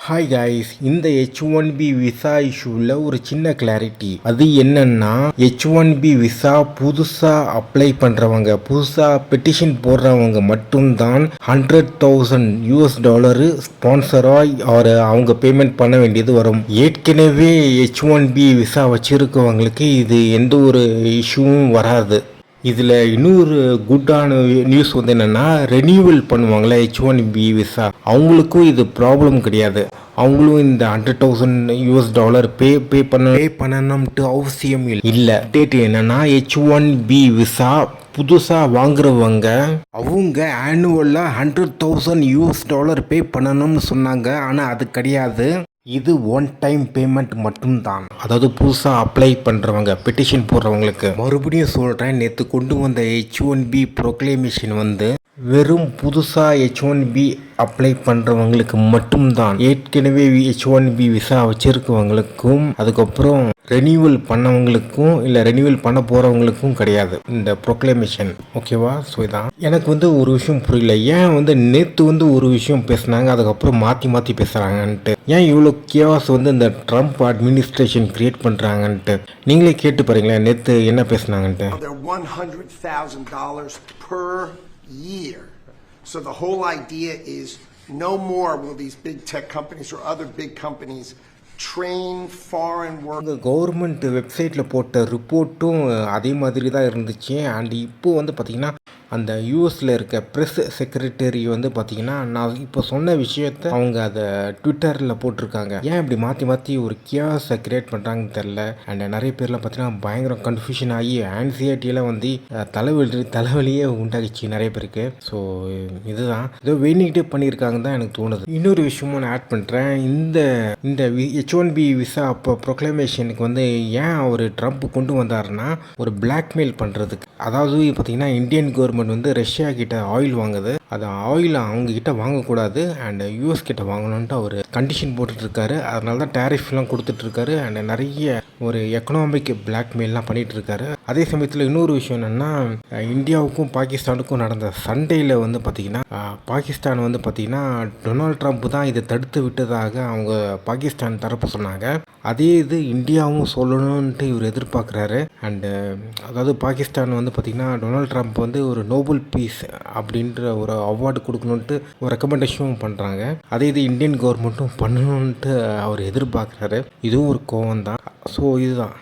Hi guys, இந்த H1B visa இஷ்யூவில் ஒரு சின்ன கிளாரிட்டி. அது என்னன்னா, H1B விசா புதுசாக அப்ளை பண்ணுறவங்க, புதுசாக பெட்டிஷன் போடுறவங்க மட்டும்தான் $100,000 ஸ்பான்சராக அவங்க பேமெண்ட் பண்ண வேண்டியது வரும். ஏற்கனவே H1B விசா வச்சுருக்கவங்களுக்கு இது எந்த ஒரு இஷ்யூவும் வராது. இதில் இன்னொரு குட்டான நியூஸ் வந்து என்னென்னா, ரெனியூவல் பண்ணுவாங்களே H1B விசா, அவங்களுக்கும் இது ப்ராப்ளம் கிடையாது. அவங்களும் இந்த $100,000 பே பண்ணணும்ட்டு அவசியம் இல்லை. டேட் என்னென்னா, H1B விசா புதுசாக வாங்குறவங்க அவங்க ஆனுவலாக $100,000 பே பண்ணணும்னு சொன்னாங்க. ஆனால் அது கிடையாது. இது ஒன் டைம் பேமெண்ட் மட்டும்தான். அதாவது புதுசாக அப்ளை பண்ணுறவங்க, பெட்டிஷன் போடுறவங்களுக்கு. மறுபடியும் சொல்கிறேன், நேற்று கொண்டு வந்த H1B ப்ரொக்ளைமேஷன் வந்து வெறும் புதுசாக H1B அப்ளை பண்ணுறவங்களுக்கு மட்டும்தான். ஏற்கனவே H1B விசா வச்சுருக்கவங்களுக்கும் அதுக்கப்புறம் ரெனியூவல் பண்ணவங்களுக்கும் இல்லை ரெனியூவல் பண்ண போகிறவங்களுக்கும் கிடையாது இந்த ப்ரொக்ளைமேஷன். ஓகேவா? ஸோ இதான் எனக்கு வந்து ஒரு விஷயம் புரியல. ஏன் வந்து நேற்று வந்து ஒரு விஷயம் பேசுனாங்க, அதுக்கப்புறம் மாற்றி பேசுகிறாங்கன்ட்டு. ஏன் இவ்வளோ கேவாஸ் வந்து இந்த ட்ரம்ப் அட்மினிஸ்ட்ரேஷன் கிரியேட் பண்ணுறாங்கன்ட்டு நீங்களே கேட்டு பாருங்களேன், நேற்று என்ன பேசுனாங்கன்ட்டு. $100,000 per year. So the whole idea is no more will these big tech companies or other big companies train foreign workers. Government வெப்சைட்டில் போட்ட ரிப்போர்ட்டும் அதே மாதிரி தான் இருந்துச்சு. அண்ட் இப்போ வந்து பார்த்திங்கன்னா அந்த யூஎஸில் இருக்க ப்ரெஸ் செக்ரட்டரி வந்து பார்த்திங்கன்னா, நான் இப்போ சொன்ன விஷயத்த அவங்க அதை ட்விட்டரில் போட்டிருக்காங்க. ஏன் இப்படி மாற்றி ஒரு கியாஸை கிரியேட் பண்ணுறாங்கன்னு தெரில. அண்ட் நிறைய பேர்லாம் பார்த்தீங்கன்னா பயங்கர கன்ஃபியூஷன் ஆகி ஆன்சைட்டியெல்லாம் வந்து தலைவலியே உண்டாகிச்சு நிறைய பேருக்கு. ஸோ இதுதான் ஏதோ வேணிக்கிட்டே பண்ணியிருக்காங்கன்னு தான் எனக்கு தோணுது. இன்னொரு விஷயமும் நான் ஆட் பண்ணுறேன். இந்த H1B விசா அப்போ ப்ரொக்ளைமேஷனுக்கு வந்து ஏன் அவர் ட்ரம்ப் கொண்டு வந்தாருன்னா, ஒரு பிளாக்மெயில் பண்ணுறதுக்கு. அதாவது பார்த்திங்கன்னா இந்தியன் கவர்மெண்ட் வந்து ரஷ்யா கிட்ட ஆயில் வாங்குது. அது ஆயில் அவங்க கிட்ட வாங்கக்கூடாது அண்ட் யூஎஸ் கிட்ட வாங்கணுன்ட்டு அவர் கண்டிஷன் போட்டுட்ருக்காரு. அதனால தான் டேரிஃப்லாம் கொடுத்துட்ருக்காரு அண்ட் நிறைய ஒரு எக்கனாமிக் பிளாக்மெயிலாம் பண்ணிகிட்டு இருக்காரு. அதே சமயத்தில் இன்னொரு விஷயம் என்னென்னா, இந்தியாவுக்கும் பாகிஸ்தானுக்கும் நடந்த சண்டையில் வந்து பார்த்திங்கன்னா பாகிஸ்தான் வந்து பார்த்திங்கன்னா டொனால்ட் ட்ரம்ப் தான் இதை தடுத்து விட்டதாக அவங்க பாகிஸ்தான் தரப்பு சொன்னாங்க. அதே இது இந்தியாவும் சொல்லணுன்ட்டு இவர் எதிர்பார்க்குறாரு. அண்டு அதாவது பாகிஸ்தான் வந்து பார்த்திங்கன்னா டொனால்ட் ட்ரம்ப் வந்து ஒரு நோபல் பீஸ் அப்படின்ற ஒரு அவார்டு கொடுக்கணுன்ட்டு ஒரு ரெக்கமெண்டேஷனும் பண்ணுறாங்க. அதே இது இந்தியன் கவர்மெண்ட்டும் பண்ணணுன்ட்டு அவர் எதிர்பார்க்குறாரு. இதுவும் ஒரு கோவம் தான். ஸோ இதுதான்.